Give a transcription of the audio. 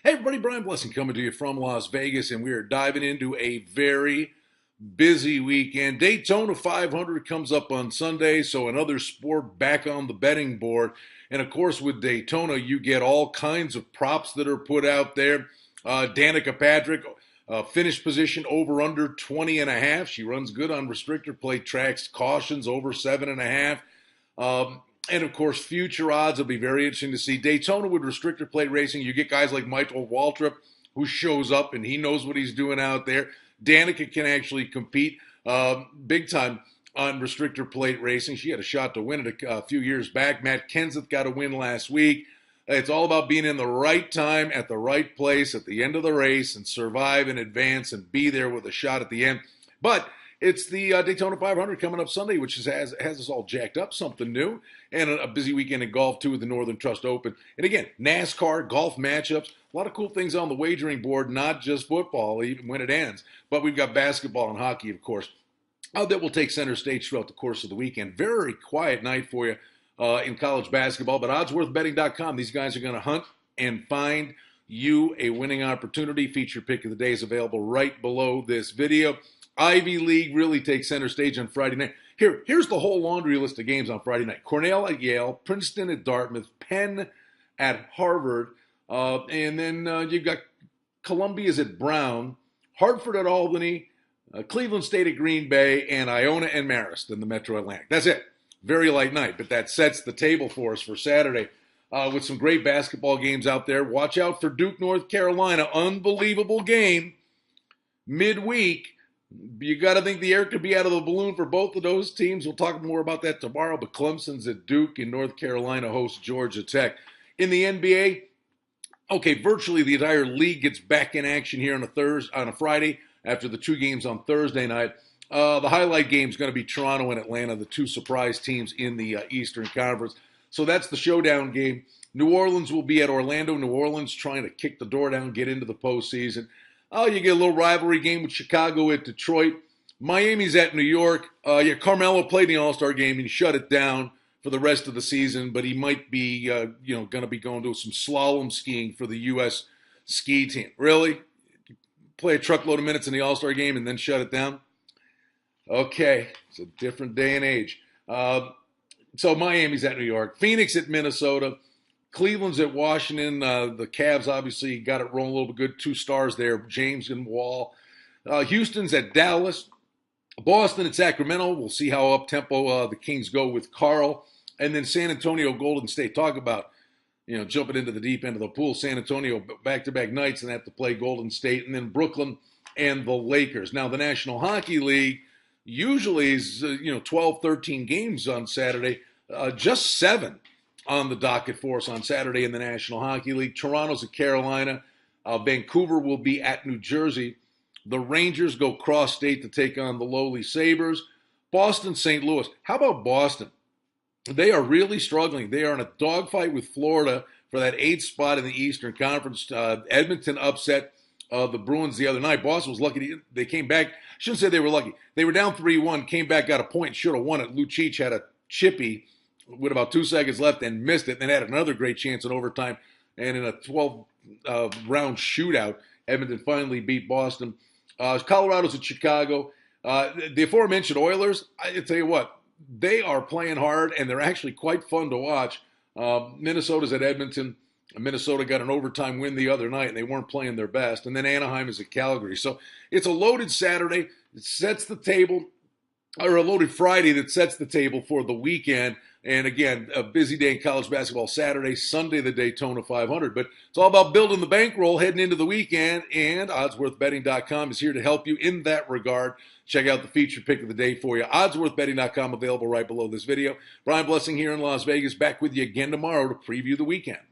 Hey everybody, Brian Blessing coming to you from Las Vegas, and we are diving into a very busy weekend. Daytona 500 comes up on Sunday, so another sport back on the betting board. And of course, with Daytona, you get all kinds of props that are put out there. Danica Patrick, finish position over under 20 and a half. She runs good on restrictor plate tracks, cautions over 7.5. And of course, future odds will be very interesting to see. Daytona with restrictor plate racing, you get guys like Michael Waltrip who shows up and he knows what he's doing out there. Danica can actually compete big time on restrictor plate racing. She had a shot to win it a few years back. Matt Kenseth got a win last week. It's all about being in the right time at the right place at the end of the race and survive and advance and be there with a shot at the end. But it's the Daytona 500 coming up Sunday, which has us all jacked up, something new, and a busy weekend in golf, too, with the Northern Trust Open. And again, NASCAR, golf matchups, a lot of cool things on the wagering board, not just football, even when it ends. But we've got basketball and hockey, of course, that will take center stage throughout the course of the weekend. Very quiet night for you in college basketball, but oddsworthbetting.com, these guys are going to hunt and find you a winning opportunity. Feature pick of the day is available right below this video. Ivy League really takes center stage on Friday night. Here's the whole laundry list of games on Friday night. Cornell at Yale, Princeton at Dartmouth, Penn at Harvard, and then you've got Columbia's at Brown, Hartford at Albany, Cleveland State at Green Bay, and Iona and Marist in the Metro Atlantic. That's it. Very light night, but that sets the table for us for Saturday with some great basketball games out there. Watch out for Duke, North Carolina. Unbelievable game midweek. You got to think the air could be out of the balloon for both of those teams. We'll talk more about that tomorrow, but Clemson's at Duke and North Carolina hosts Georgia Tech. In the NBA, okay, virtually the entire league gets back in action here on a Friday after the two games on Thursday night. The highlight game is going to be Toronto and Atlanta, the two surprise teams in the Eastern Conference. So that's the showdown game. New Orleans will be at Orlando. New Orleans trying to kick the door down, get into the postseason. Oh, you get a little rivalry game with Chicago at Detroit. Miami's at New York. Carmelo played in the All-Star game and shut it down for the rest of the season, but he might be, going to be going to some slalom skiing for the U.S. ski team. Really? Play a truckload of minutes in the All-Star game and then shut it down? Okay, it's a different day and age. So Miami's at New York. Phoenix at Minnesota. Cleveland's at Washington. The Cavs obviously got it rolling a little bit good. 2 stars there, James and Wall. Houston's at Dallas. Boston at Sacramento. We'll see how up-tempo the Kings go with Carl. And then San Antonio, Golden State. Talk about, jumping into the deep end of the pool. San Antonio back-to-back nights and have to play Golden State. And then Brooklyn and the Lakers. Now, the National Hockey League usually is, 12, 13 games on Saturday. Just 7 on the docket for us on Saturday in the National Hockey League. Toronto's at Carolina. Vancouver will be at New Jersey. The Rangers go cross-state to take on the lowly Sabres. Boston, St. Louis. How about Boston? They are really struggling. They are in a dogfight with Florida for that 8th spot in the Eastern Conference. Edmonton upset the Bruins the other night. Boston was lucky. They came back. I shouldn't say they were lucky. They were down 3-1, came back, got a point, should have won it. Lucic had a chippy with about 2 seconds left and missed it, and then had another great chance in overtime. And in a 12-round shootout, Edmonton finally beat Boston. Colorado's at Chicago. The aforementioned Oilers, I tell you what, they are playing hard, and they're actually quite fun to watch. Minnesota's at Edmonton. Minnesota got an overtime win the other night, and they weren't playing their best. And then Anaheim is at Calgary. So it's a loaded Saturday. It sets the table, or a loaded Friday that sets the table for the weekend. And again, a busy day in college basketball Saturday, Sunday, the Daytona 500. But it's all about building the bankroll heading into the weekend, and oddsworthbetting.com is here to help you in that regard. Check out the feature pick of the day for you. Oddsworthbetting.com available right below this video. Brian Blessing here in Las Vegas, back with you again tomorrow to preview the weekend.